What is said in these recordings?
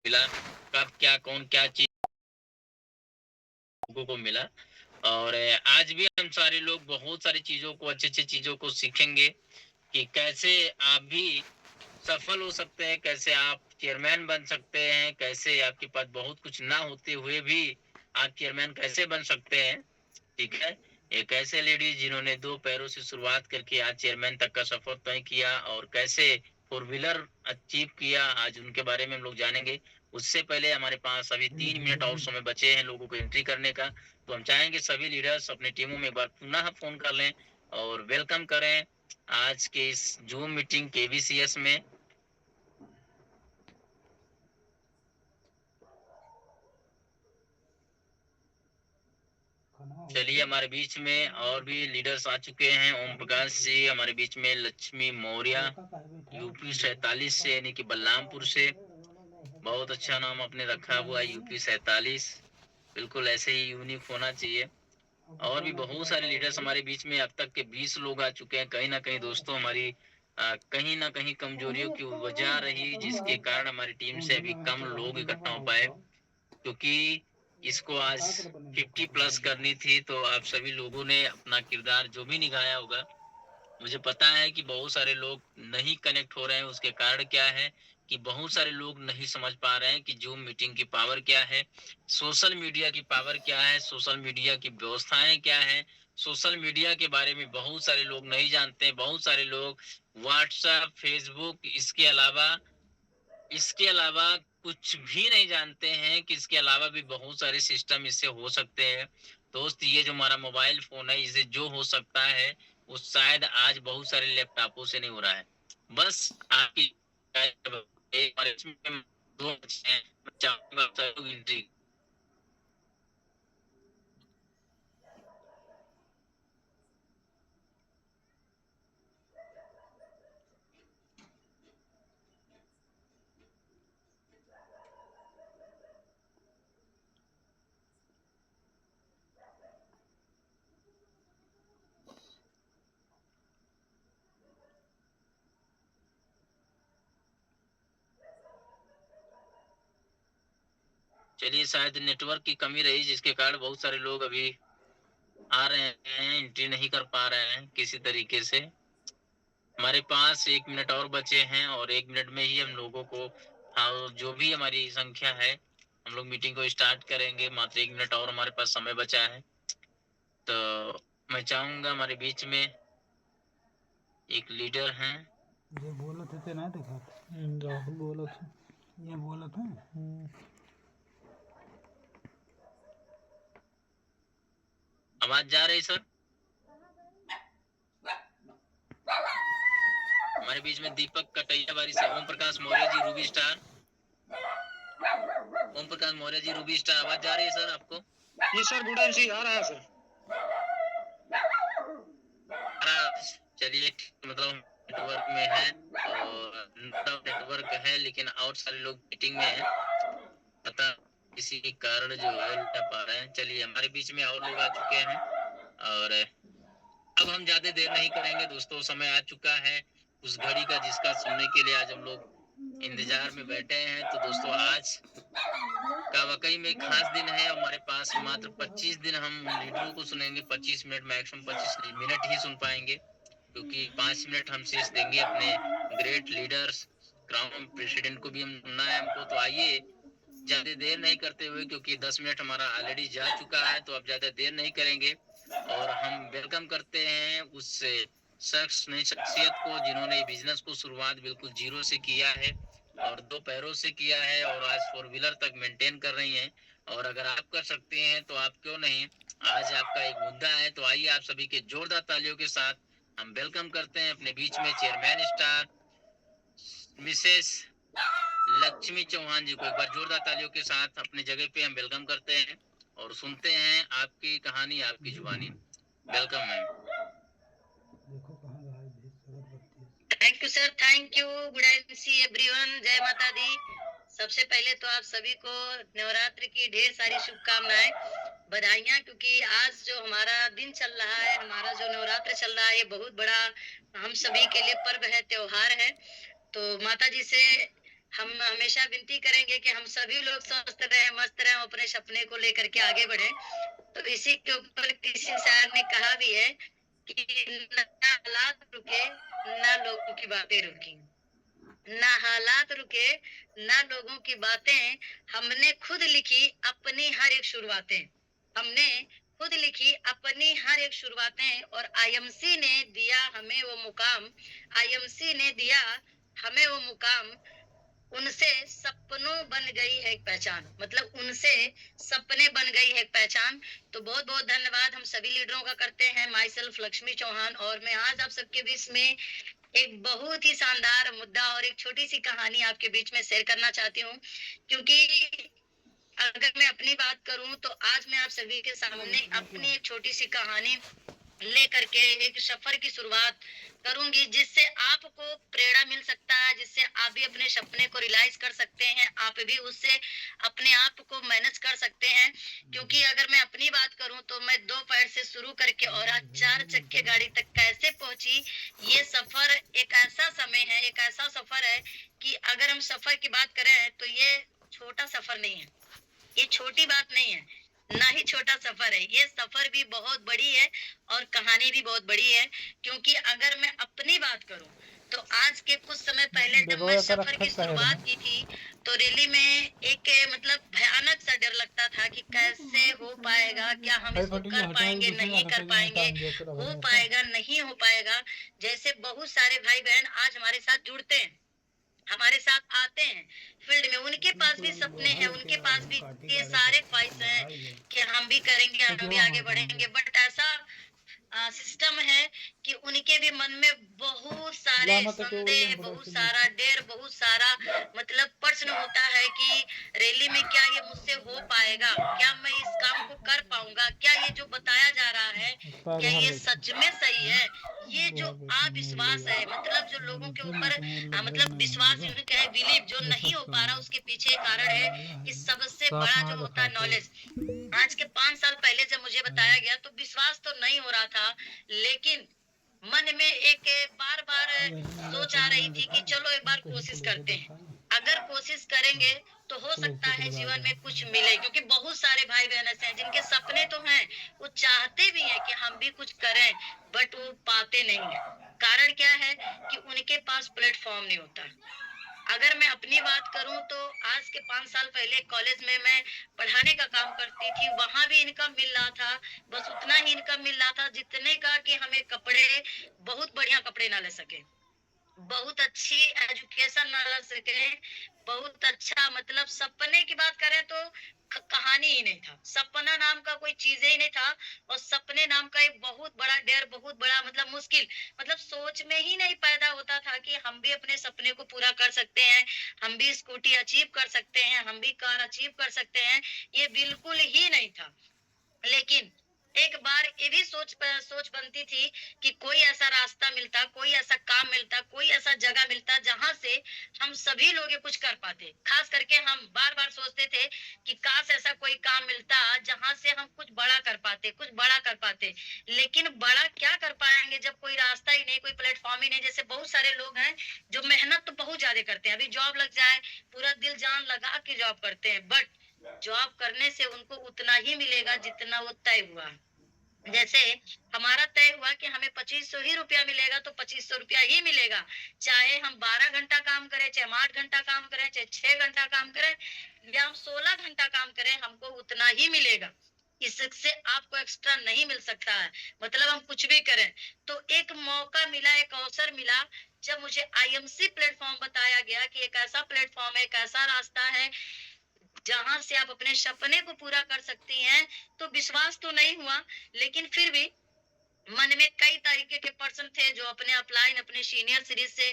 मिला, कब क्या कौन क्या चीज लोगों को मिला। और आज भी हम सारे लोग बहुत सारी चीजों को, अच्छी अच्छी चीजों को सीखेंगे कि कैसे आप भी सफल हो सकते हैं, कैसे आप चेयरमैन बन सकते हैं, कैसे आपके पास बहुत कुछ ना होते हुए भी आप चेयरमैन कैसे बन सकते हैं। ठीक है, एक ऐसे लेडीज जिन्होंने 2 पैरों से शुरुआत करके आज चेयरमैन तक का सफर तय किया और कैसे 4 व्हीलर अचीव किया, आज उनके बारे में हम लोग जानेंगे। उससे पहले हमारे पास अभी 3 मिनट और समय बचे हैं लोगों को एंट्री करने का, तो हम चाहेंगे सभी लीडर्स अपने टीमों में एक बार पुनः फोन कर लें और वेलकम करें आज के इस जूम मीटिंग केवीसीएस में। चलिए, हमारे बीच में और भी लीडर्स आ चुके हैं। ओम प्रकाश जी हमारे बीच में, लक्ष्मी मौर्य यूपी 47 से यानी कि बलरामपुर से, बहुत अच्छा नाम आपने रखा हुआ है यूपी 47, बिल्कुल ऐसे ही यूनिक होना चाहिए। और भी बहुत सारे लीडर्स हमारे बीच में, अब तक के 20 लोग आ चुके हैं। कहीं ना कहीं दोस्तों हमारी कहीं ना कहीं कमजोरियों की वजह रही जिसके कारण हमारी टीम से अभी कम लोग इकट्ठा हो पाए, क्योंकि इसको आज 50+ करनी थी। तो आप सभी लोगों ने अपना किरदार जो भी निभाया होगा, मुझे पता है कि बहुत सारे लोग नहीं कनेक्ट हो रहे हैं। उसके कारण क्या है कि बहुत सारे लोग नहीं समझ पा रहे हैं कि जूम मीटिंग की पावर क्या है, सोशल मीडिया की पावर क्या है, सोशल मीडिया की व्यवस्थाएं क्या है। सोशल मीडिया के बारे में बहुत सारे लोग नहीं जानते हैं। बहुत सारे लोग व्हाट्सएप, फेसबुक, इसके अलावा कुछ भी नहीं जानते हैं कि इसके अलावा भी बहुत सारे सिस्टम इससे हो सकते हैं। दोस्त, ये जो हमारा मोबाइल फोन है, इसे जो हो सकता है वो शायद आज बहुत सारे लैपटॉपों से नहीं हो रहा है। बस आपकी दो बच्चे हैं, मैं चाहूंगा आप सब लोग एंट्री। चलिए, शायद नेटवर्क की कमी रही जिसके कारण बहुत सारे लोग अभी आ रहे हैं, एंट्री नहीं कर पा रहे हैं किसी तरीके से। हमारे पास 1 मिनट और बचे हैं और 1 मिनट में ही हम लोगों को, हाँ, जो भी हमारी संख्या है, हम लोग मीटिंग को स्टार्ट करेंगे। मात्र 1 मिनट और हमारे पास समय बचा है। तो मैं चाहूंगा हमारे बीच में एक लीडर हैं। ये बोलत थे ना, देखा राहुल बोलत है, ये बोलत है। आवाज जा रही सर? हमारे बीच में दीपक कटैयाबारी से Om Prakash Maurya ji, Ruby star. Om Prakash Maurya ji, Ruby star, आवाज जा रही है सर आपको? जी सर, गुड जी आ रहा है सर। चलिए, मतलब नेटवर्क में है और नेटवर्क है, लेकिन और सारे लोग मीटिंग में हैं, पता किसी कारण जो है नहीं पा रहे हैं। चलिए, हमारे बीच में और लोग आ चुके हैं और अब हम ज्यादा देर नहीं करेंगे दोस्तों। समय आ चुका है उस घड़ी का जिसका सुनने के लिए आज हम लोग इंतजार में बैठे हैं। तो दोस्तों, आज का वाकई में खास दिन है। हमारे पास मात्र 25 दिन हम लीडरों को सुनेंगे, 25 मिनट, मैक्सिमम 25 मिनट ही सुन पाएंगे, क्योंकि 5 मिनट हम शेष देंगे अपने ग्रेट लीडर्स, क्राउन प्रेसिडेंट को भी हम सुनना है हमको। तो आइए, ज्यादा देर नहीं करते हुए, क्योंकि 10 मिनट हमारा ऑलरेडी जा चुका है, तो अब ज्यादा देर नहीं करेंगे और हम वेलकम करते हैं उस शख्सियत को जिन्होंने बिजनेस को शुरुआत बिल्कुल जीरो से किया है और 2 पैरों से किया है और आज 4 व्हीलर तक मेंटेन कर रही हैं। और अगर आप कर सकते हैं तो आप क्यों नहीं। आज आपका एक मुद्दा है, तो आइए आप सभी के जोरदार तालियों के साथ हम वेलकम करते हैं अपने बीच में chairman star Mrs Lakshmi Chauhan ji को। एक बार जोरदार तालियों के साथ अपनी जगह पे हम वेलकम करते हैं और सुनते हैं आपकी कहानी, आपकी जुबानी। Welcome ma'am. देखो कहाँ रहा है भेज अगरबत्ती। Thank you sir, thank you. Good evening see everyone, जय माता दी। सबसे पहले तो आप सभी को नवरात्र की ढेर सारी शुभकामनाएं, बधाइयां, क्योंकि आज जो हमारा दिन चल रहा है, हमारा जो नवरात्र चल रहा है, ये बहुत बड़ा हम सभी के लिए पर्व है, त्योहार है। तो माता जी से हम हमेशा विनती करेंगे कि हम सभी लोग स्वस्थ रहे, मस्त रहे, अपने सपने को लेकर के आगे बढ़े। तो इसी के ऊपर किसी शायर ने कहा भी है कि ना हालात रुके ना लोगों की बातें रुकी, ना हालात रुके ना लोगों की बातें, हमने खुद लिखी अपनी हर एक शुरुआतें, हमने खुद लिखी अपनी हर एक शुरुआतें, और आईएमसी ने दिया हमें वो मुकाम, आईएमसी ने दिया हमें वो मुकाम, उनसे सपनों बन गई है एक पहचान, मतलब उनसे सपने बन गई है एक पहचान। तो बहुत बहुत धन्यवाद हम सभी लीडरों का करते हैं। माई सेल्फ लक्ष्मी चौहान, और मैं आज आप सबके बीच में एक बहुत ही शानदार मुद्दा और एक छोटी सी कहानी आपके बीच में शेयर करना चाहती हूँ। क्योंकि अगर मैं अपनी बात करूं तो आज मैं आप सभी के सामने अपनी एक छोटी सी कहानी लेकर के एक सफर की शुरुआत करूंगी, जिससे आपको प्रेरणा मिल सकता है, जिससे आप भी अपने सपने को रियलाइज कर सकते हैं, आप भी उससे अपने आप को मैनेज कर सकते हैं। क्योंकि अगर मैं अपनी बात करूं तो मैं 2 पैर से शुरू करके और आज 4 चक्के गाड़ी तक कैसे पहुंची, ये सफर एक ऐसा समय है, एक ऐसा सफर है कि अगर हम सफर की बात करें तो ये छोटा सफर नहीं है, ये छोटी बात नहीं है, ना ही छोटा सफर है, ये सफर भी बहुत बड़ी है और कहानी भी बहुत बड़ी है। क्योंकि अगर मैं अपनी बात करूं तो आज के कुछ समय पहले जब मैं सफर की शुरुआत की थी तो रैली में एक मतलब भयानक सा डर लगता था कि कैसे हो पाएगा, क्या हम इसको कर पाएंगे, नहीं कर पाएंगे, हो पाएगा, नहीं हो पाएगा। जैसे बहुत सारे भाई बहन आज हमारे साथ जुड़ते हैं, हमारे साथ आते हैं फील्ड में, उनके पास भी सपने हैं, उनके पास भी ये सारे ख्वाहिश हैं कि हम भी करेंगे, हम भी आगे बढ़ेंगे। बट ऐसा सिस्टम है कि उनके भी मन में बहुत सारे संदेह, बहुत सारा डर, बहुत सारा मतलब प्रश्न होता है कि रैली में क्या ये मुझसे हो पाएगा, क्या मैं इस काम को कर पाऊंगा, क्या ये जो बताया जा रहा है क्या ये सच में सही है। ये जो अविश्वास है, मतलब जो लोगों के ऊपर मतलब विश्वास कहे, बिलीव जो नहीं हो पा रहा, उसके पीछे कारण है कि सबसे बड़ा जो होता है नॉलेज। आज के 5 साल पहले जब मुझे बताया गया तो विश्वास तो नहीं हो रहा था, लेकिन मन में एक बार बार सोच आ रही थी कि चलो एक बार कोशिश करते हैं, अगर कोशिश करेंगे तो हो सकता है जीवन में कुछ मिले। क्योंकि बहुत सारे भाई बहन ऐसे हैं जिनके सपने तो हैं, वो चाहते भी हैं कि हम भी कुछ करें, बट वो पाते नहीं है। कारण क्या है कि उनके पास प्लेटफॉर्म नहीं होता। अगर मैं अपनी बात करूं तो आज के 5 साल पहले कॉलेज में मैं पढ़ाने का काम करती थी, वहां भी इनकम मिल रहा था, बस उतना ही इनकम मिल रहा था जितने का कि हमें कपड़े, बहुत बढ़िया कपड़े ना ले सके, बहुत अच्छी एजुकेशन ना ले सके, बहुत अच्छा मतलब सपने की बात करें तो कहानी ही नहीं था, सपना नाम का कोई चीज ही नहीं था। और सपने नाम का एक बहुत बड़ा डर, बहुत बड़ा मतलब मुश्किल, मतलब सोच में ही नहीं पैदा होता था कि हम भी अपने सपने को पूरा कर सकते हैं, हम भी स्कूटी अचीव कर सकते हैं, हम भी कार अचीव कर सकते हैं, ये बिल्कुल ही नहीं था। लेकिन एक बार ये भी सोच बनती थी कि कोई ऐसा रास्ता मिलता, कोई ऐसा काम मिलता, कोई ऐसा जगह मिलता जहां से हम सभी लोग ये कुछ कर पाते। खास करके हम बार बार सोचते थे कि काश ऐसा कोई काम मिलता जहां से हम कुछ बड़ा कर पाते, कुछ बड़ा कर पाते। लेकिन बड़ा क्या कर पाएंगे जब कोई रास्ता ही नहीं, कोई प्लेटफॉर्म ही नहीं। जैसे बहुत सारे लोग हैं जो मेहनत तो बहुत ज्यादा करते हैं, अभी जॉब लग जाए पूरा दिल जान लगा के जॉब करते हैं, बट जॉब करने से उनको उतना ही मिलेगा जितना वो तय हुआ। जैसे हमारा तय हुआ कि हमें 2500 ही रुपया मिलेगा तो 2500 रुपया ही मिलेगा, चाहे हम 12 घंटा काम करें, चाहे हम 8 घंटा काम करें, चाहे 6 घंटा काम करें, या हम 16 घंटा काम करें, हमको उतना ही मिलेगा। इससे आपको एक्स्ट्रा नहीं मिल सकता है, मतलब हम कुछ भी करें। तो एक मौका मिला, एक अवसर मिला, जब मुझे आईएमसी प्लेटफॉर्म बताया गया कि एक ऐसा प्लेटफॉर्म है, एक ऐसा रास्ता है जहां से आप अपने सपने को पूरा कर सकती हैं। तो विश्वास तो नहीं हुआ, लेकिन फिर भी मन में कई तरीके के प्रश्न थे जो अपने अपलाइन अपने सीनियर सीरीज से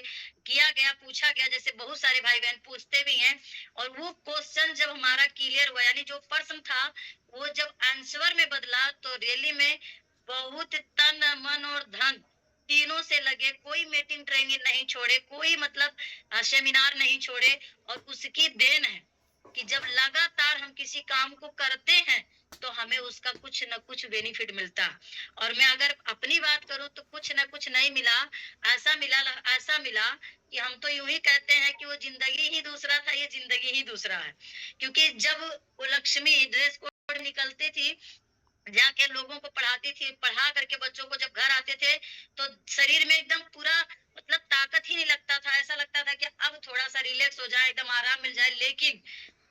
किया गया, पूछा गया, जैसे बहुत सारे भाई बहन पूछते भी हैं। और वो क्वेश्चन जब हमारा क्लियर हुआ, यानी जो प्रश्न था वो जब आंसर में बदला, तो रैली में बहुत तन मन और धन तीनों से लगे, कोई मीटिंग ट्रेनिंग नहीं छोड़े, कोई मतलब सेमिनार नहीं छोड़े। और उसकी देन है कि जब लगातार हम किसी काम को करते हैं तो हमें उसका कुछ न कुछ बेनिफिट मिलता। और मैं अगर अपनी बात करूं तो कुछ न कुछ नहीं मिला। ऐसा मिला कि हम तो यूं ही कहते हैं कि वो जिंदगी ही दूसरा था, ये जिंदगी ही दूसरा है। क्योंकि जब वो लक्ष्मी ड्रेस कोड निकलती थी, जाके लोगों को पढ़ाती थी, पढ़ा करके बच्चों को जब घर आते थे तो शरीर में एकदम पूरा मतलब ताकत ही नहीं लगता था। ऐसा लगता था कि अब थोड़ा सा रिलैक्स हो जाए, एकदम आराम मिल जाए। लेकिन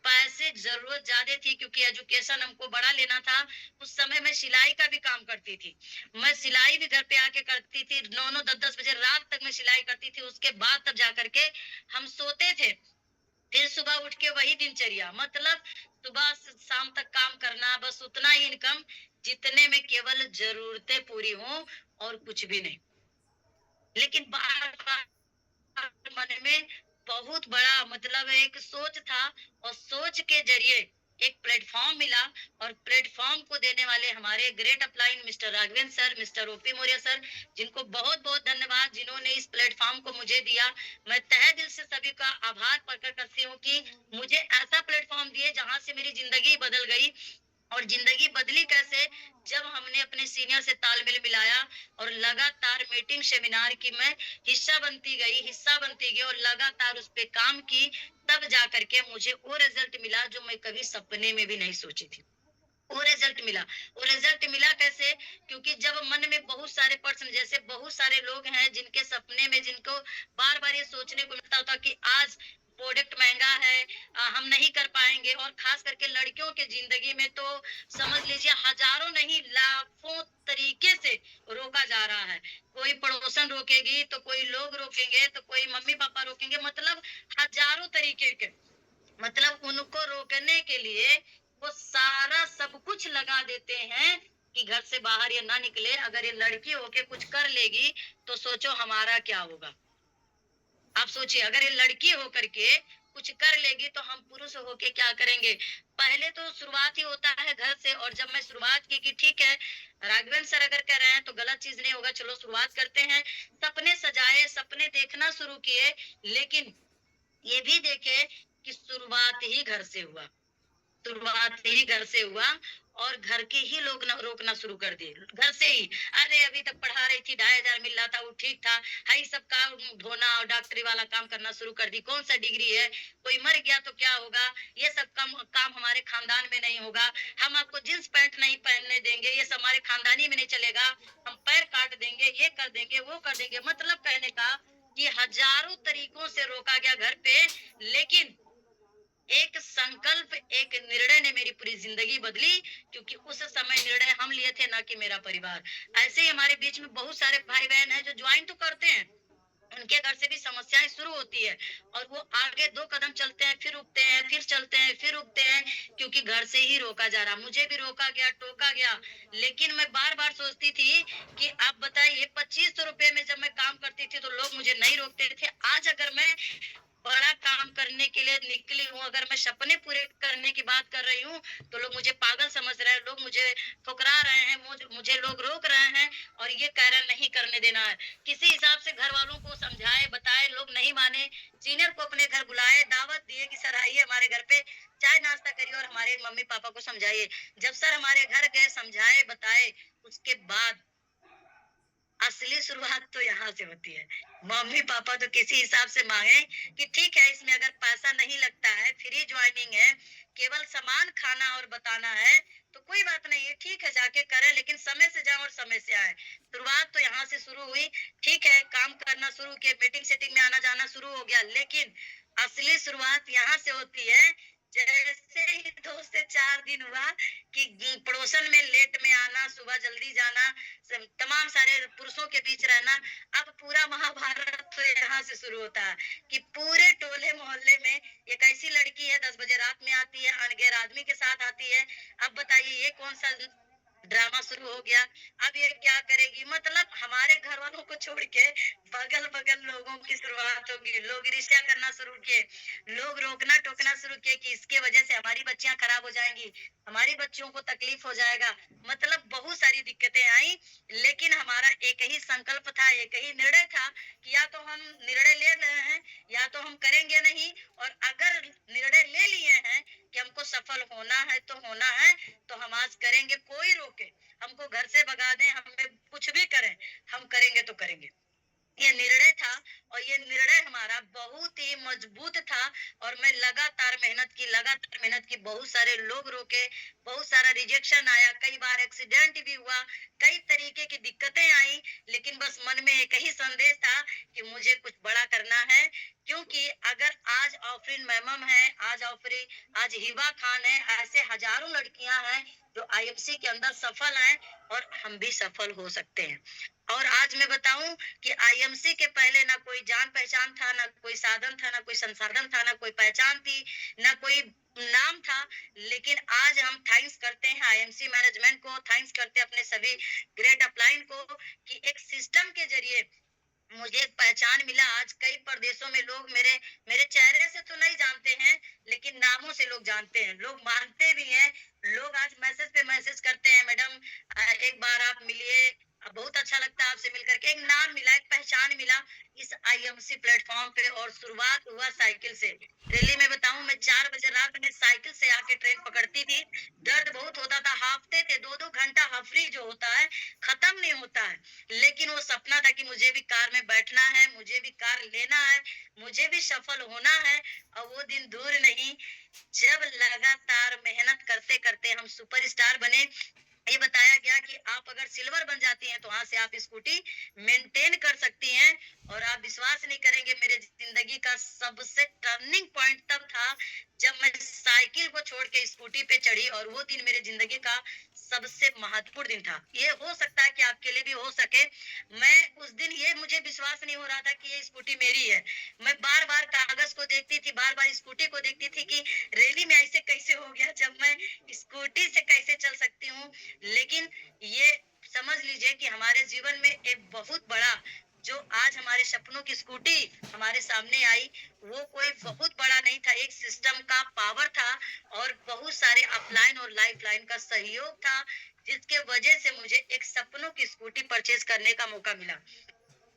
पैसे जरूरत ज्यादा थी, क्योंकि एजुकेशन हमको बड़ा लेना था। उस समय मैं सिलाई का भी काम करती थी। मैं सिलाई भी घर पे आके करती थी, 9-9 10-10 बजे रात तक मैं सिलाई करती थी। उसके बाद तब जा करके हम सोते थे। फिर सुबह उठ के वही दिनचर्या, मतलब सुबह से शाम तक काम करना, बस उतना ही इनकम जितने में केवल जरूरतें पूरी हो और कुछ भी नहीं। लेकिन बार बार मन में बहुत बड़ा मतलब एक सोच था, और सोच के जरिए एक प्लेटफॉर्म मिला। और प्लेटफॉर्म को देने वाले हमारे great upline mister Raghavendra sir, mister OP Maurya sir, जिनको बहुत बहुत धन्यवाद, जिन्होंने इस प्लेटफॉर्म को मुझे दिया। मैं तहे दिल से सभी का आभार प्रकट करती हूँ कि मुझे ऐसा प्लेटफॉर्म दिए जहाँ से मेरी जिंदगी बदल गई। और जिंदगी बदली कैसे, जब हमने अपने सीनियर से तालमेल मिलाया और लगातार मीटिंग सेमिनार की मैं हिस्सा बनती गई और लगातार उस पे काम की, तब जा करके मुझे वो रिजल्ट मिला जो मैं कभी सपने में भी नहीं सोची थी। वो रिजल्ट मिला। वो रिजल्ट मिला कैसे, क्योंकि जब मन में बहुत सारे पर्सन, जैसे बहुत सारे लोग हैं जिनके सपने में, जिनको बार बार ये सोचने को मिलता था कि आज प्रोडक्ट महंगा है, हम नहीं कर पाएंगे। और खास करके लड़कियों के जिंदगी में तो समझ लीजिए हजारों नहीं लाखों तरीके से रोका जा रहा है। कोई पड़ोसन रोकेगी, तो कोई लोग रोकेंगे, तो कोई मम्मी पापा रोकेंगे, मतलब हजारों तरीके के, मतलब उनको रोकने के लिए वो सारा सब कुछ लगा देते हैं कि घर से बाहर ये ना निकले। अगर ये लड़की होके कुछ कर लेगी तो सोचो हमारा क्या होगा। आप सोचिए, अगर ये लड़की होकर के कुछ कर लेगी तो हम पुरुष होके क्या करेंगे। पहले तो शुरुआत ही होता है घर से। और जब मैं शुरुआत की कि ठीक है राघवेंद्र सर अगर कह रहे हैं तो गलत चीज नहीं होगा, चलो शुरुआत करते हैं। सपने सजाए, सपने देखना शुरू किए, लेकिन ये भी देखे कि शुरुआत ही घर से हुआ। शुरुआत ही घर से हुआ और घर के ही लोग रोकना शुरू कर दिए, घर से ही। अरे अभी तक पढ़ा रही थी, 2,500 मिल रहा था, वो ठीक था, हाई सब काम धोना और डॉक्टरी वाला काम करना शुरू कर दी। कौन सा डिग्री है, कोई मर गया तो क्या होगा, ये सब काम हमारे खानदान में नहीं होगा। हम आपको जींस पैंट नहीं पहनने देंगे, ये सब हमारे खानदानी में नहीं चलेगा। हम पैर काट देंगे, ये कर देंगे, वो कर देंगे। मतलब कहने का कि हजारों तरीकों से रोका गया घर पे, लेकिन एक संकल्प, एक निर्णय ने मेरी पूरी जिंदगी बदली। क्योंकि उस समय निर्णय हम लिए थे, ना कि मेरा परिवार। ऐसे ही हमारे बीच में बहुत सारे भाई बहन हैं जो ज्वाइन तो करते हैं, उनके घर से भी समस्याएं शुरू होती है, और वो आगे 2 कदम चलते हैं, फिर रुकते हैं, फिर चलते हैं, फिर रुकते हैं, क्योंकि घर से ही रोका जा रहा। मुझे भी रोका गया, टोका गया, लेकिन मैं बार बार सोचती थी कि आप बताइए 2500 रुपए में जब मैं काम करती थी तो लोग मुझे नहीं रोकते थे। आज अगर मैं बड़ा काम करने के लिए निकली हूँ, अगर मैं सपने पूरे करने की बात कर रही हूँ, तो लोग मुझे पागल समझ रहे हैं, लोग मुझे ठुकरा रहे हैं, मुझे लोग रोक रहे हैं, और ये कह रहे हैं नहीं करने देना है। किसी हिसाब से घर वालों को समझाए बताए, लोग नहीं माने। सीनियर को अपने घर बुलाए, दावत दिए कि सर आइए हमारे घर पे चाय नाश्ता करिए और हमारे मम्मी पापा को समझाइए। जब सर हमारे घर गए, समझाए बताए, उसके बाद असली शुरुआत तो यहाँ से होती है। मम्मी पापा तो किसी हिसाब से मांगे कि ठीक है इसमें अगर पैसा नहीं लगता है, फ्री ज्वाइनिंग है, केवल सामान खाना और बताना है, तो कोई बात नहीं है, ठीक है जाके करें, लेकिन समय से जाओ और समय से आए। शुरुआत तो यहाँ से शुरू हुई। ठीक है काम करना शुरू किए, मीटिंग सेटिंग में आना जाना शुरू हो गया, लेकिन असली शुरुआत यहाँ से होती है। जैसे ही 2 से 4 दिन हुआ कि पड़ोसन में लेट में आना, सुबह जल्दी जाना, तमाम सारे पुरुषों के बीच रहना, अब पूरा महाभारत तो यहाँ से शुरू होता है कि पूरे टोले मोहल्ले में एक ऐसी लड़की है 10 बजे रात में आती है, अनगैर आदमी के साथ आती है। अब बताइए ये कौन सा ड्रामा शुरू हो गया। अब ये क्या करेगी, मतलब हमारे घर वालों को छोड़ के बगल बगल लोगों की शुरुआत होगी। लोग ईर्ष्या करना शुरू किए, लोग रोकना टोकना शुरू किए कि इसके वजह से हमारी बच्चियां खराब हो जाएंगी, हमारी बच्चियों को तकलीफ हो जाएगा। मतलब बहुत सारी दिक्कतें आई, लेकिन हमारा एक ही संकल्प था, एक ही निर्णय था कि या तो हम निर्णय ले रहे हैं या तो हम करेंगे नहीं। और अगर निर्णय ले लिए हैं कि हमको सफल होना है तो होना है, तो हम आज करेंगे, कोई रोके, हमको घर से भगा दें, हमें कुछ भी करें, हम करेंगे तो करेंगे। ये निर्णय था और ये निर्णय हमारा बहुत ही मजबूत था और मैं लगातार मेहनत की, बहुत सारे लोग रोके, बहुत सारा रिजेक्शन आया, कई बार एक्सीडेंट भी हुआ, कई तरीके की दिक्कतें आई, लेकिन बस मन में एक ही संदेश था कि मुझे कुछ बड़ा करना है। क्योंकि अगर आज आफरीन मैमम है, आज हिबा खान है, ऐसे हजारों लड़कियां हैं जो आईएमसी के अंदर सफल हैं और हम भी सफल हो सकते हैं। और आज मैं बताऊं कि आईएमसी के पहले ना कोई जान पहचान था, ना कोई साधन था, ना कोई संसाधन था, ना कोई पहचान थी, ना कोई नाम था, लेकिन आज हम थैंक्स करते हैं आईएमसी मैनेजमेंट को, थैंक्स करते हैं अपने सभी ग्रेट अपलाइन को कि एक सिस्टम के जरिए मुझे एक पहचान मिला। आज कई प्रदेशों में लोग मेरे चेहरे से तो नहीं जानते हैं, लेकिन नामों से लोग जानते हैं, लोग मानते भी हैं। लोग आज मैसेज पे मैसेज करते हैं, मैडम एक बार आप मिलिए, बहुत अच्छा लगता है आपसे मिलकर के। एक नाम मिला, एक पहचान मिला इस आईएमसी प्लेटफॉर्म पे। और शुरुआत हुआ साइकिल से। दिल्ली में बताऊं, मैं 4 बजे रात में साइकिल से आके ट्रेन पकड़ती थी, दर्द बहुत होता था, हांफते थे, 2-2 घंटा हफरी जो होता है खत्म नहीं होता है, लेकिन वो सपना था कि मुझे भी कार में बैठना है, मुझे भी कार लेना है, मुझे भी सफल होना है। और वो दिन दूर नहीं जब लगातार मेहनत करते करते हम सुपरस्टार बने। ये बताया गया कि आप अगर सिल्वर बन जाती हैं तो वहां से आप स्कूटी मेंटेन कर सकती हैं। और आप विश्वास नहीं करेंगे, मेरे जिंदगी का सबसे टर्निंग पॉइंट तब था जब मैं साइकिल को छोड़ के स्कूटी पे चढ़ी, और वो दिन मेरे जिंदगी का सबसे महत्वपूर्ण दिन था। ये हो सकता है कि आपके लिए भी हो सके। मैं उस दिन, ये मुझे विश्वास नहीं हो रहा था कि ये स्कूटी मेरी है। मैं बार बार कागज को देखती थी, बार बार स्कूटी को देखती थी कि रैली में ऐसे कैसे हो गया, जब मैं स्कूटी से कैसे चल सकती हूँ। लेकिन ये समझ लीजिए कि हमारे जीवन में एक बहुत बड़ा, जो आज हमारे सपनों की स्कूटी हमारे सामने आई, वो कोई बहुत बड़ा नहीं था, एक सिस्टम का पावर था और बहुत सारे अपलाइन और लाइफ लाइन का सहयोग था, जिसके वजह से मुझे एक सपनों की स्कूटी परचेज करने का मौका मिला।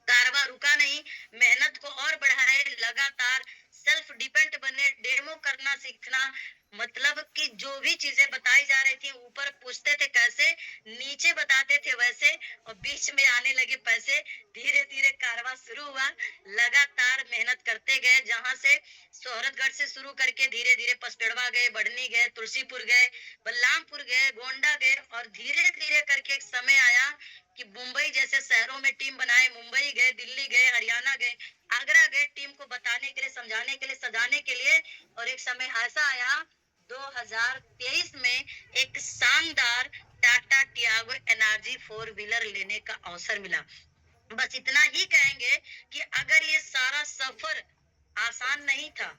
कारवा रुका नहीं, मेहनत को और बढ़ाए, लगातार सेल्फ डिपेंड बने, डेमो करना सीखना, मतलब कि जो भी चीजें बताई जा रही थी, ऊपर पूछते थे कैसे, नीचे बताते थे वैसे, और बीच में आने लगे पैसे। धीरे धीरे कारवा शुरू हुआ, लगातार मेहनत करते गए, जहां से शोहरतगढ़ से शुरू करके धीरे धीरे पसपेड़वा गए, बढ़नी गए, तुलसीपुर गए, बलरामपुर गए, गोंडा गए, और धीरे धीरे करके एक समय आया कि मुंबई जैसे शहरों में टीम बनाए, मुंबई गए, दिल्ली गए, हरियाणा गए, आगरा गए, टीम को बताने के लिए, समझाने के लिए, सजाने के लिए। और एक समय ऐसा आया 2023 में, एक शानदार टाटा टियागो एनर्जी 4 व्हीलर लेने का अवसर मिला। बस इतना ही कहेंगे कि अगर ये सारा सफर आसान नहीं था,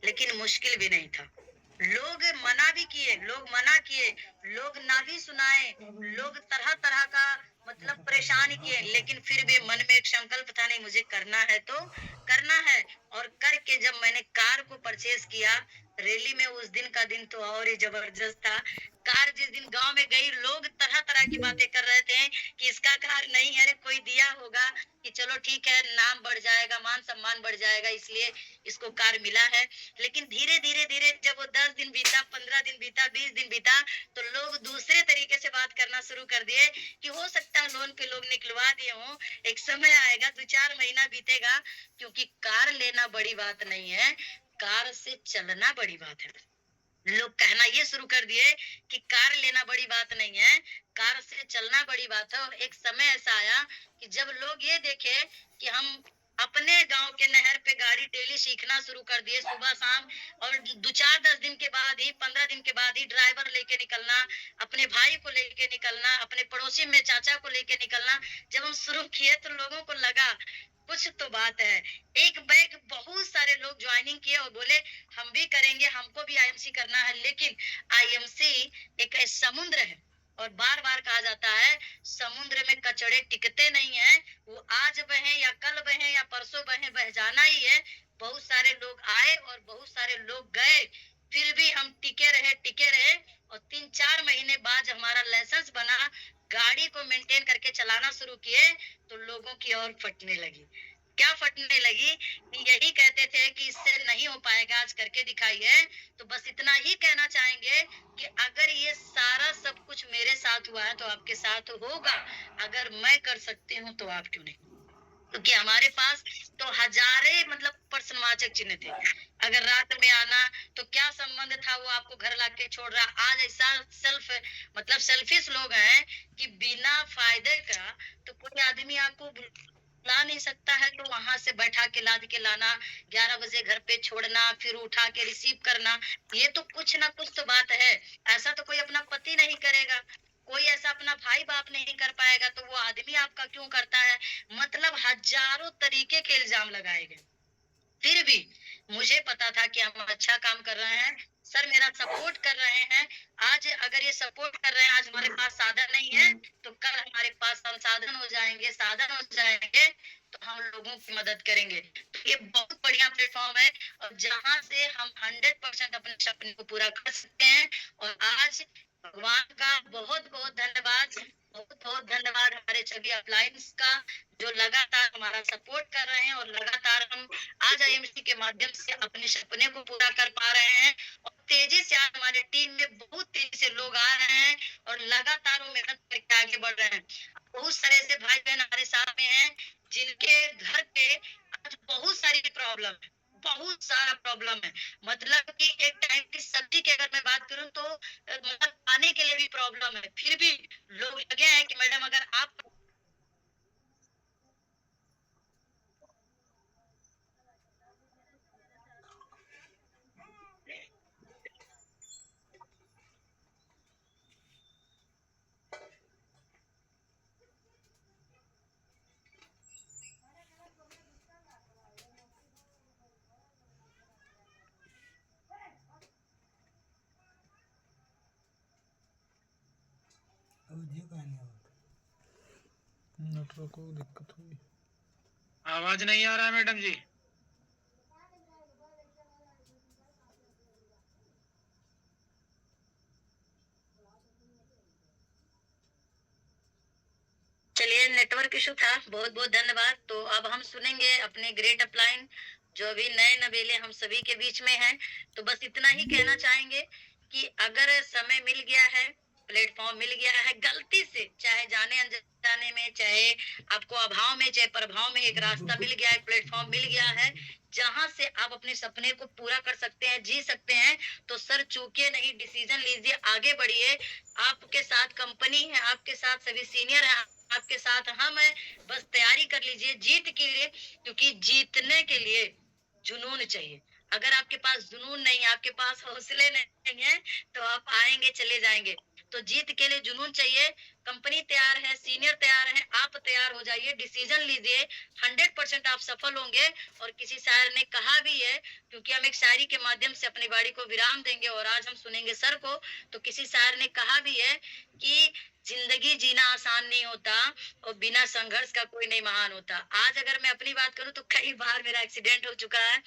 लेकिन मुश्किल भी नहीं था। लोग मना भी किए, लोग मना किए, लोग ना भी सुनाए, लोग तरह तरह का मतलब परेशान किए, लेकिन फिर भी मन में एक संकल्प था, नहीं मुझे करना है तो करना है। और करके जब मैंने कार को परचेज किया, रैली में उस दिन का दिन तो और ही जबरदस्त था। कार जिस दिन गांव में गई, लोग तरह तरह की बातें कर रहे थे कि इसका कार नहीं है, अरे कोई दिया होगा, कि चलो ठीक है, नाम बढ़ जाएगा, मान सम्मान बढ़ जाएगा, इसलिए इसको कार मिला है। लेकिन धीरे धीरे धीरे जब वो 10 दिन बीता, 15 दिन बीता, 20 दिन बीता, तो लोग दूसरे तरीके से बात करना शुरू कर दिए कि हो सकता है लोन पे लोग निकलवा दिए हों, एक समय आएगा, 2-4 महीना बीतेगा, क्योंकि कार लेना बड़ी बात नहीं है, कार से चलना बड़ी बात है। लोग कहना ये शुरू कर दिए कि कार लेना बड़ी बात नहीं है, कार से चलना बड़ी बात है। और एक समय ऐसा आया कि जब लोग ये देखे कि हम अपने गांव के नहर पे गाड़ी डेली सीखना शुरू कर दिए, सुबह शाम, और 2-4-10 दिन के बाद ही, 15 दिन के बाद ही ड्राइवर लेके निकलना, अपने भाई को लेके निकलना, अपने पड़ोसी में चाचा को लेके निकलना, जब हम शुरू किए तो लोगों को लगा कुछ तो बात है। एक बैग बहुत सारे लोग ज्वाइनिंग किए और बोले हम भी करेंगे, हमको भी आईएमसी करना है। लेकिन आईएमसी एक समुद्र है, और बार बार कहा जाता है समुद्र में कचड़े टिकते नहीं है, वो आज बहे या कल बहे या परसों बहे, बह जाना ही है। बहुत सारे लोग आए और बहुत सारे लोग गए, फिर भी हम टिके रहे, और 3-4 महीने बाद हमारा लाइसेंस बना, गाड़ी को मेंटेन करके चलाना शुरू किए, तो लोगों की और फटने लगी। क्या फटने लगी कि यही कहते थे कि इससे नहीं हो पाएगा, आज करके दिखाइए। तो बस इतना ही कहना चाहेंगे कि अगर ये सारा सब कुछ मेरे साथ हुआ है तो आपके साथ होगा। अगर मैं कर सकती हूँ तो आप क्यों नहीं? क्योंकि हमारे पास तो हजारे मतलब प्रश्नवाचक चिन्ह थे। अगर रात में आना तो क्या संबंध था, वो आपको घर लाके छोड़ रहा। आज ऐसा मतलब सेल्फिश लोग हैं कि बिना फायदे का तो कोई आदमी आपको ला नहीं सकता है, तो वहां से बैठा के लाद के लाना, 11 बजे घर पे छोड़ना, फिर उठा के रिसीव करना, ये तो कुछ ना कुछ तो बात है। ऐसा तो कोई अपना पति नहीं करेगा, कोई ऐसा अपना भाई बाप नहीं कर पाएगा, तो वो आदमी आपका क्यों करता है? मतलब हजारों तरीके के इल्जाम लगाए गए। फिर भी मुझे पता था कि हम अच्छा काम कर रहे हैं, सर मेरा सपोर्ट कर रहे हैं। आज अगर ये सपोर्ट कर रहे हैं, आज हमारे पास साधन नहीं है तो कल हमारे पास संसाधन हो जाएंगे, साधन हो जाएंगे तो हम लोगों की मदद करेंगे। तो ये बहुत बढ़िया प्लेटफॉर्म है और जहां से हम 100% अपने सपने को पूरा कर सकते हैं। और आज भगवान का बहुत बहुत धन्यवाद, बहुत बहुत धन्यवाद हमारे छवि अप्लायंस का, जो लगातार हमारा सपोर्ट कर रहे हैं और लगातार हम आज आईएमसी के माध्यम से अपने सपने को पूरा कर पा रहे हैं। और तेजी से आज हमारे टीम में बहुत तेजी से लोग आ रहे हैं और लगातार वो मेहनत करके आगे बढ़ रहे हैं। बहुत सारे ऐसे भाई बहन हमारे साथ में हैं जिनके घर पे आज बहुत सारी प्रॉब्लम है, बहुत सारा प्रॉब्लम है। मतलब कि एक टाइम की सब्जी की अगर मैं बात करूं तो मतलब खाने के लिए भी प्रॉब्लम है, फिर भी लोग लगे हैं कि मैडम अगर आप अब ये कहाँ नहीं होता, नेटवर्क को दिक्कत हुई। आवाज नहीं आ रहा है मैडम जी। चलिए, नेटवर्क इशू था, बहुत बहुत धन्यवाद। तो अब हम सुनेंगे अपने ग्रेट अपलाइन जो अभी नए नवेले हम सभी के बीच में हैं। तो बस इतना ही कहना चाहेंगे कि अगर समय मिल गया है, प्लेटफॉर्म मिल गया है, गलती से चाहे जाने अनजाने में, चाहे आपको अभाव में, चाहे प्रभाव में, एक रास्ता मिल गया है, प्लेटफॉर्म मिल गया है जहां से आप अपने सपने को पूरा कर सकते हैं, जी सकते हैं, तो सर चूकिए नहीं, डिसीजन लीजिए, आगे बढ़िए। आपके साथ कंपनी है, आपके साथ सभी सीनियर है, आपके साथ हम हैं। बस तैयारी कर लीजिए जीत के लिए, क्योंकि जीतने के लिए जुनून चाहिए। अगर आपके पास जुनून नहीं, आपके पास हौसले नहीं है, तो आप आएंगे चले जाएंगे। तो जीत के लिए जुनून चाहिए। कंपनी तैयार है, सीनियर तैयार है, आप तैयार हो जाइए, डिसीजन लीजिए, 100% आप सफल होंगे। और किसी शायर ने कहा भी है, क्योंकि हम एक शायरी के माध्यम से अपनी वाणी को विराम देंगे और आज हम सुनेंगे सर को, तो किसी शायर ने कहा भी है कि जिंदगी जीना आसान नहीं होता और बिना संघर्ष का कोई नहीं महान होता। आज अगर मैं अपनी बात करूं तो कई बार मेरा एक्सीडेंट हो चुका है,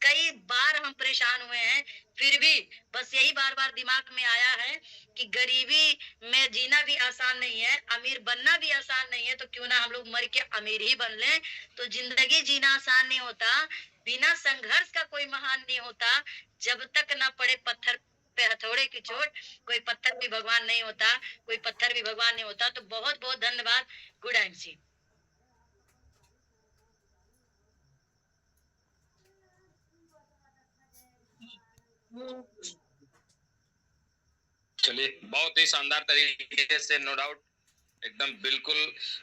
कई बार हम परेशान हुए हैं, फिर भी बस यही बार बार दिमाग में आया है कि गरीबी में जीना भी आसान नहीं है, अमीर बनना भी आसान नहीं है, तो क्यों ना हम लोग मर के अमीर ही बन लें। तो जिंदगी जीना आसान नहीं होता, बिना संघर्ष का कोई महान नहीं होता। जब तक ना पड़े पत्थर पे हथौड़े की चोट, कोई पत्थर भी भगवान नहीं होता, कोई पत्थर भी भगवान नहीं होता। तो बहुत बहुत धन्यवाद। Good MC. चलिए, बहुत ही शानदार तरीके से, नो डाउट, एकदम बिल्कुल।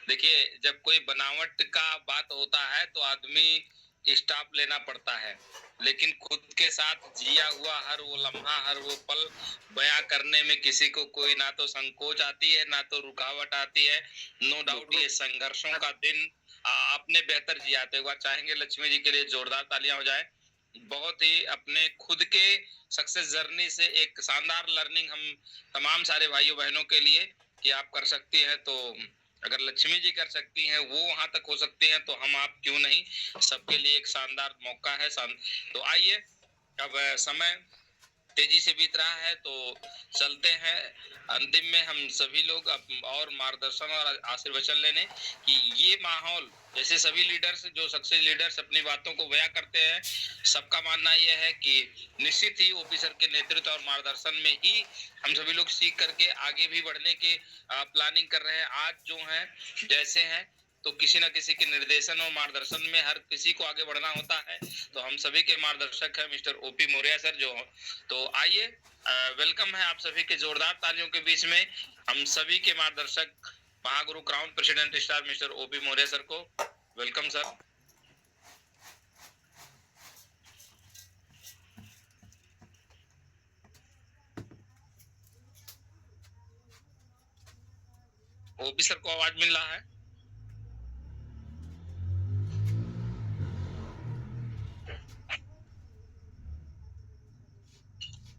देखिए, जब कोई बनावट का बात होता है तो आदमी स्टॉप लेना पड़ता है, लेकिन खुद के साथ जिया हुआ हर वो लम्हा, हर वो पल बयां करने में किसी को कोई ना तो संकोच आती है, ना तो रुकावट आती है। नो डाउट ये संघर्षों का दिन आपने बेहतर जिया। तो एक बार चाहेंगे लक्ष्मी जी के लिए जोरदार तालियां हो जाए। बहुत ही अपने खुद के सक्सेस जर्नी से एक शानदार लर्निंग हम तमाम सारे भाइयों बहनों के लिए कि आप कर सकती हैं। तो अगर लक्ष्मी जी कर सकती हैं, वो वहां तक हो सकती हैं, तो हम आप क्यों नहीं। सबके लिए एक शानदार मौका है। तो आइए, अब समय तेजी से बीत रहा है तो चलते हैं अंतिम में हम सभी लोग और मार्गदर्शन और आशीर्वचन लेने कि ये माहौल, जैसे सभी लीडर्स जो सक्सेस लीडर्स अपनी बातों को बयां करते हैं, सबका मानना यह है कि निश्चित ही ओपी सर के नेतृत्व और मार्गदर्शन में ही हम सभी लोग सीख करके आगे भी बढ़ने के प्लानिंग कर रहे हैं। आज जो है जैसे हैं तो किसी न किसी के निर्देशन और मार्गदर्शन में हर किसी को आगे बढ़ना होता है। तो हम सभी के मार्गदर्शक हैं मिस्टर ओपी मौर्य सर जो। तो आइए वेलकम है आप सभी के जोरदार तालियों के बीच में हम सभी के मार्गदर्शक महागुरु crown president star Mr OP Maurya sir को। Welcome sir. ओपी सर को आवाज मिल रहा है?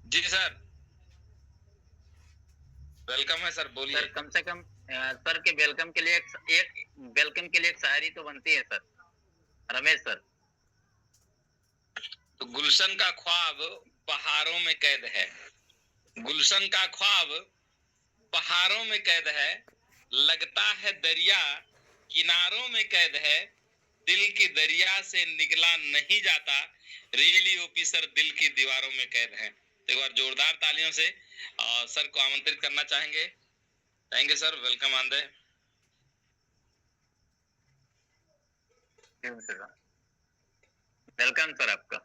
जी सर, वेलकम है सर, बोलिए। सर कम से कम सर के वेलकम के लिए एक वेलकम के लिए एक शायरी तो बनती है सर, रमेश सर। तो गुलशन का ख्वाब पहाड़ों में कैद है, गुलशन का ख्वाब पहाड़ों में कैद है, लगता है दरिया किनारों में कैद है, दिल की दरिया से निकला नहीं जाता, रियली ओपी सर दिल की दीवारों में कैद है। एक बार जोरदार तालियों से सर को आमंत्रित करना चाहेंगे। Thank you sir, welcome on the. Welcome sir आपका।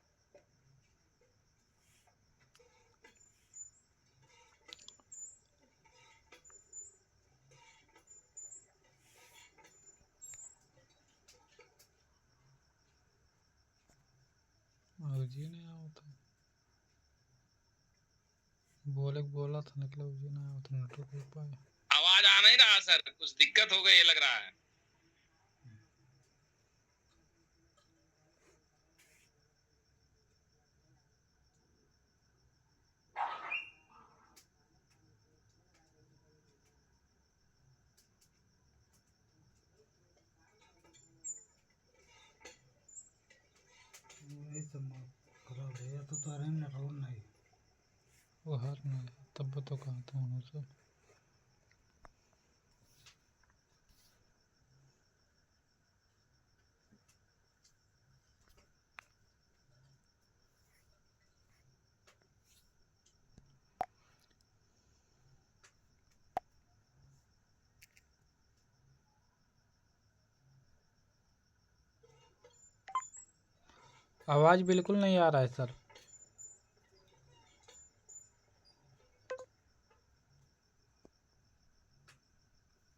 जी नहीं आया था, बोला था निकला जी नहीं आया था, नेटवर्क हो पाया। आवाज आ नहीं रहा सर, कुछ दिक्कत हो गई ये लग रहा है। यही सब खराब है या तो तारे में नेटवर्क नहीं, वो हर नहीं तब तो कहा था उन्होंने सब। आवाज बिल्कुल नहीं आ रहा है सर।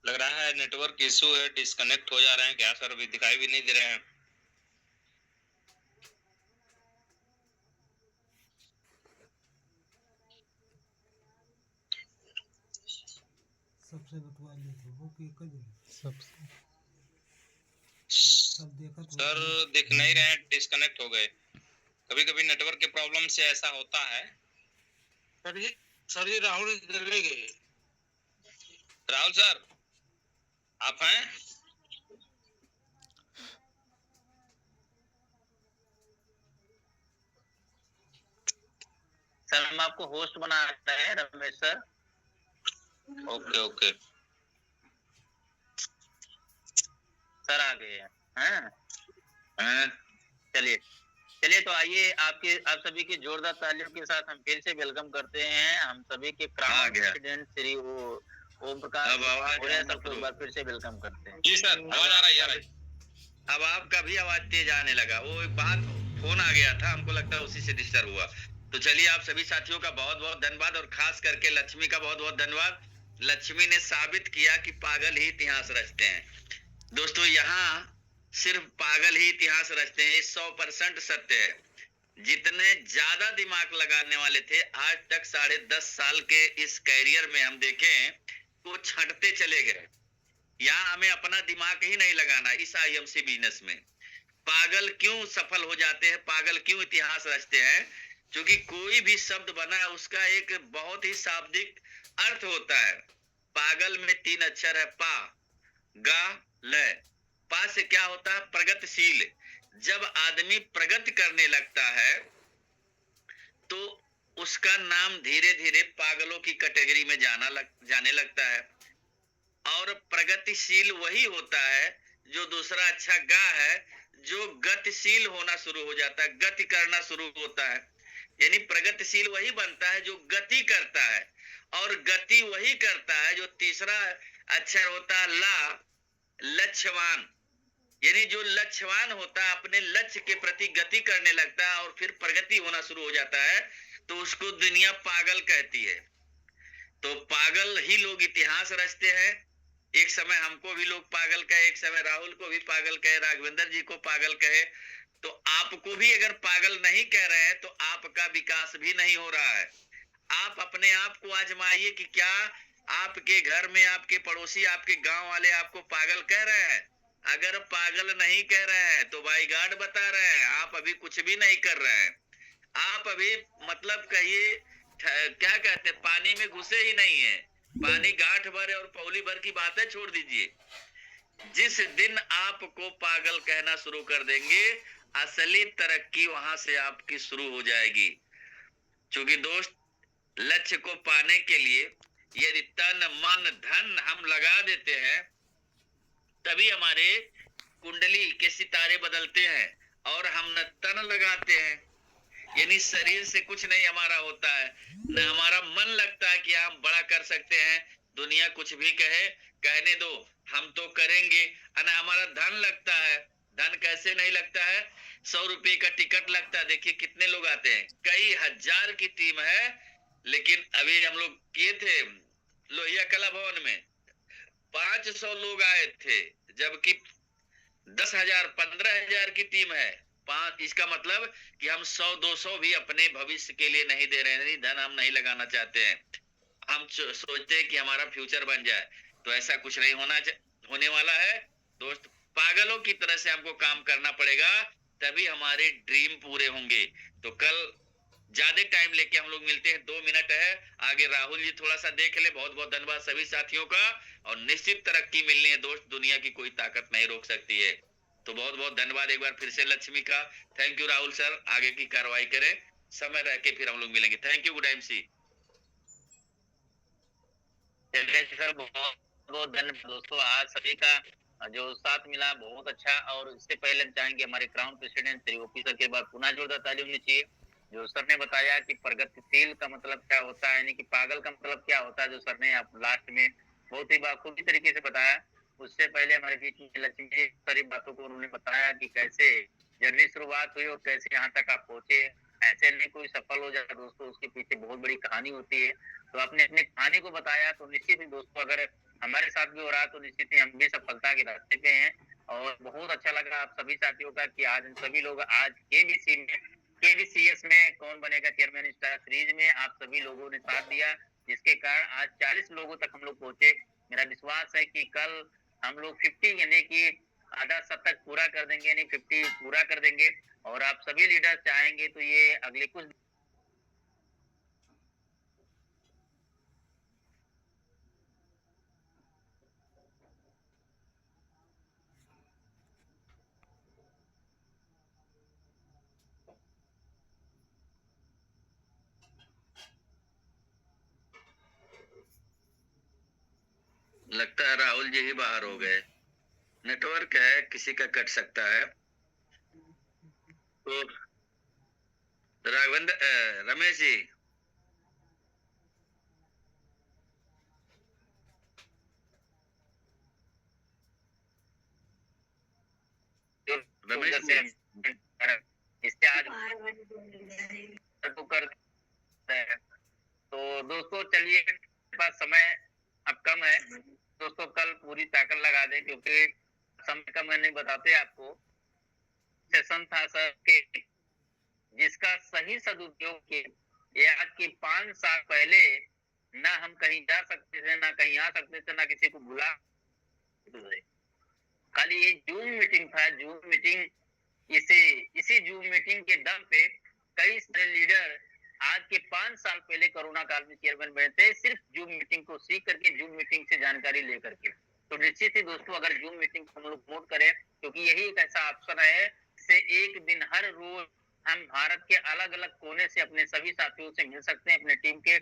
लग रहा है नेटवर्क इशू है, डिस्कनेक्ट हो जा रहे हैं क्या सर? अभी दिखाई भी नहीं दे रहे हैं। सबसे बतवा लीजिए वो कि सबसे सब देखा तो सर दिख नहीं रहे हैं, डिस्कनेक्ट हो गए। कभी कभी नेटवर्क के प्रॉब्लम से ऐसा होता है। सर जी राहुल चले गए। राहुल सर आप हैं? सर हम आपको होस्ट बना रहे हैं Ramesh sir. Okay okay sir आ गए हैं। चलिए चलिए तो आइए आप सभी के जोरदार तालियों के साथ हम फिर से वेलकम करते हैं हम सभी के crown president Shri Om Prakash Maurya sir को एक बार फिर से वेलकम करते हैं। जी सर, आवाज आ रही है। अब आपका भी आवाज तेज आने लगा, वो एक बात फोन आ गया था, हमको लगता है उसी से डिस्टर्ब हुआ। तो चलिए आप सभी साथियों का बहुत बहुत धन्यवाद और खास करके लक्ष्मी का बहुत बहुत धन्यवाद। लक्ष्मी ने साबित किया कि पागल ही इतिहास रचते हैं। दोस्तों यहाँ सिर्फ पागल ही इतिहास रचते हैं, 100% सत्य है। जितने ज्यादा दिमाग लगाने वाले थे आज तक 10.5 साल के इस कैरियर में हम देखें तो छंटते चले गए। यहाँ हमें अपना दिमाग ही नहीं लगाना इस आईएमसी बिजनेस में। पागल क्यों सफल हो जाते हैं, पागल क्यों इतिहास रचते हैं? क्योंकि कोई भी शब्द बना है उसका एक बहुत ही शाब्दिक अर्थ होता है। पागल में 3 अक्षर है, पा गा ल। पा से क्या होता है? प्रगतिशील। जब आदमी प्रगति करने लगता है तो उसका नाम धीरे धीरे पागलों की कैटेगरी में जाने लगता है। और प्रगतिशील वही होता है जो दूसरा अच्छा गा है, जो गतिशील होना शुरू हो जाता है, गति करना शुरू होता है। यानी प्रगतिशील वही बनता है जो गति करता है, और गति वही करता है जो तीसरा अक्षर होता है ला, लक्ष्यवान। यानी जो लक्ष्यवान होता है अपने लक्ष्य के प्रति गति करने लगता है और फिर प्रगति होना शुरू हो जाता है, तो उसको दुनिया पागल कहती है। तो पागल ही लोग इतिहास रचते हैं। एक समय हमको भी लोग पागल कहे, एक समय राहुल को भी पागल कहे, राघवेंद्र जी को पागल कहे। तो आपको भी अगर पागल नहीं कह रहे हैं तो आपका विकास भी नहीं हो रहा है। आप अपने आप को आजमाइए कि क्या आपके घर में आपके पड़ोसी, आपके गांव वाले आपको पागल कह रहे हैं। अगर पागल नहीं कह रहे हैं तो भाई गार्ड बता रहे हैं आप अभी कुछ भी नहीं कर रहे हैं। आप अभी मतलब कहिए क्या कहते हैं, पानी में घुसे ही नहीं है। पानी गांठ भर और पौली भर की बातें छोड़ दीजिए। जिस दिन आपको पागल कहना शुरू कर देंगे, असली तरक्की वहां से आपकी शुरू हो जाएगी। क्योंकि दोस्त, लक्ष्य को पाने के लिए यदि तन मन धन हम लगा देते हैं, तभी हमारे कुंडली के सितारे बदलते हैं। और हम न तन लगाते हैं, यानी शरीर से कुछ नहीं हमारा होता है, न हमारा मन लगता है कि हम बड़ा कर सकते हैं। दुनिया कुछ भी कहे, कहने दो, हम तो करेंगे। न हमारा धन लगता है। धन कैसे नहीं लगता है? 100 रुपए का टिकट लगता है। देखिए कितने लोग आते हैं, कई हजार की टीम है। लेकिन अभी हम लोग किए थे लोहिया कला भवन में, 500 लोग आए थे, जबकि 10,000 15,000 की टीम है। इसका मतलब कि हम 100-200 भी अपने भविष्य के लिए नहीं दे रहे हैं, धन हम नहीं लगाना चाहते हैं। हम सोचते हैं कि हमारा फ्यूचर बन जाए, तो ऐसा कुछ नहीं होने वाला है दोस्त। पागलों की तरह से हमको काम करना पड़ेगा, तभी हमारे ड्रीम पूरे होंगे। तो कल ज्यादा टाइम लेके हम लोग मिलते हैं, 2 मिनट है आगे। राहुल जी थोड़ा सा देख ले। बहुत बहुत धन्यवाद सभी साथियों का, और निश्चित तरक्की मिलनी है दोस्त, दुनिया की कोई ताकत नहीं रोक सकती है। तो बहुत बहुत धन्यवाद एक बार फिर से लक्ष्मी का। थैंक यू राहुल सर, आगे की कार्रवाई करें, समय रह के फिर हम लोग मिलेंगे। Thank you, good MC. चलिए सर, बहुत बहुत धन्यवाद दोस्तों। आज सभी का जो साथ मिला बहुत अच्छा। और इससे पहले हम चाहेंगे हमारे crown president Shri OP sir के बाद पुनः जोरदार ताली होनी चाहिए। जो सर ने बताया कि प्रगतिशील का मतलब क्या होता है, यानी कि पागल का मतलब क्या होता है, जो सर ने आप लास्ट में बहुत ही बाखूबी तरीके से बताया। उससे पहले हमारे बीच में लक्ष्मी जी सारी बातों को उन्होंने बताया कि कैसे जर्नी शुरुआत हुई और कैसे यहाँ तक आप पहुंचे। ऐसे नहीं कोई सफल हो जाता दोस्तों, उसके पीछे बहुत बड़ी कहानी होती है। तो आपने अपनी कहानी को बताया, तो निश्चित ही दोस्तों अगर हमारे साथ भी हो रहा है तो निश्चित ही हम भी सफलता के रास्ते पे हैं। और बहुत अच्छा लगा आप सभी साथियों का कि आज सभी लोग आज केबीसीएस में कौन बनेगा चेयरमैन स्टार सीरीज में आप सभी लोगों ने साथ दिया, जिसके कारण आज 40 लोगों तक हम लोग पहुंचे। मेरा विश्वास है कि कल हम लोग 50 यानी कि आधा शतक पूरा कर देंगे, यानी 50 पूरा कर देंगे। और आप सभी लीडर चाहेंगे तो ये अगले कुछ लगता है राहुल जी ही बाहर हो गए। नेटवर्क है, किसी का कट सकता है। तो राघवेंद्र रमेश जी, रमेश जी, इससे आज कर। तो दोस्तों चलिए, पास समय अब कम है दोस्तों, कल पूरी ताकत लगा दें, क्योंकि समय का मैं नहीं बताते आपको। सेशन था सर के जिसका सही सदुपयोग किए। ये आज के 5 साल पहले ना हम कहीं जा सकते थे, ना कहीं आ सकते थे, ना किसी को बुला सकते थे। खाली ये जूम मीटिंग था। जूम मीटिंग इसी जूम मीटिंग के दम पे कई सारे लीडर आज के 5 साल पहले कोरोना काल में चेयरमैन बने थे, सिर्फ जूम मीटिंग को सीख करके, जूम मीटिंग से जानकारी लेकर के। तो निश्चित ही दोस्तों अगर जूम मीटिंग हम लोग प्रमोट करें, क्योंकि यही एक ऐसा ऑप्शन है जिससे एक दिन हर रोज हम भारत के अलग अलग कोने से अपने सभी साथियों से मिल सकते हैं, अपने टीम के